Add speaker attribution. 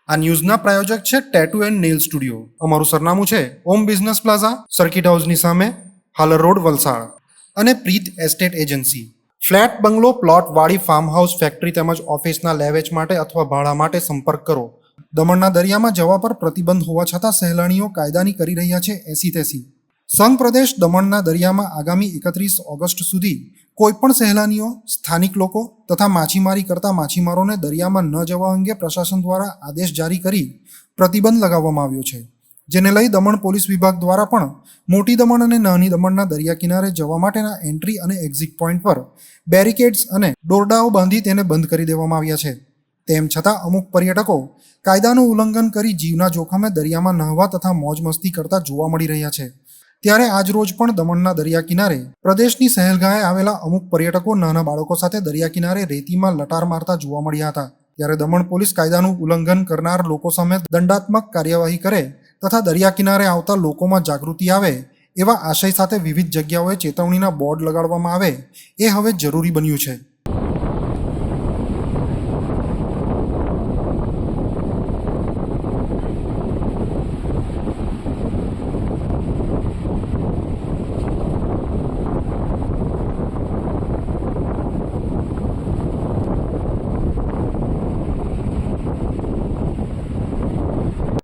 Speaker 1: આ ન્યૂઝના પ્રાયોજક છે tattoo and nail studio. અમારું સરનામું છે ઓમ બિઝનેસ પ્લાઝા, સર્કિટ હાઉસની સામે, હાલર રોડ, વલસાડ. અને પ્રીત એસ્ટેટ એજન્સી. ફ્લેટ, બંગલો, પ્લોટ, વાડી, ફાર્મ હાઉસ, ફેક્ટરી તેમજ ઓફિસના લેવેચ માટે અથવા ભાડા માટે સંપર્ક કરો. દમણના દરિયામાં જવા પર પ્રતિબંધ હોવા છતાં સહેલાણીઓ કાયદાની કરી રહ્યા છે એસી તેસી. સંઘ પ્રદેશ દમણના દરિયામાં આગામી 31 ઓગસ્ટ સુધી કોઈપણ સહેલાણીઓ, સ્થાનિક લોકો તથા માછીમારી કરતા માછીમારોને દરિયામાં ન જવા અંગે પ્રશાસન દ્વારા આદેશ જારી કરી પ્રતિબંધ લગાવવામાં આવ્યો છે. જેને લઈ દમણ પોલીસ વિભાગ દ્વારા પણ મોટી દમણ અને નાની દમણના દરિયા કિનારે જવા માટેના એન્ટ્રી અને એક્ઝિટ પોઈન્ટ પર બેરિકેડ્સ અને દોરડાઓ બાંધી તેને બંધ કરી દેવામાં આવ્યા છે. તેમ છતાં અમુક પર્યટકો કાયદાનું ઉલ્લંઘન કરી જીવના જોખમે દરિયામાં નહાવા તથા મોજ મસ્તી કરતા જોવા મળી રહ્યા છે. ત્યારે આજરોજ પણ દમણના દરિયા કિનારે પ્રદેશની સહેલગાહે આવેલા અમુક પર્યટકો નાના બાળકો સાથે દરિયા કિનારે રેતીમાં લટાર મારતા જોવા મળ્યા હતા. ત્યારે દમણ પોલીસ કાયદાનું ઉલ્લંઘન કરનાર લોકો સામે દંડાત્મક કાર્યવાહી કરે તથા દરિયા કિનારે આવતા લોકોમાં જાગૃતિ આવે એવા આશય સાથે વિવિધ જગ્યાઓએ ચેતવણીના બોર્ડ લગાડવામાં આવે એ હવે જરૂરી બન્યું છે.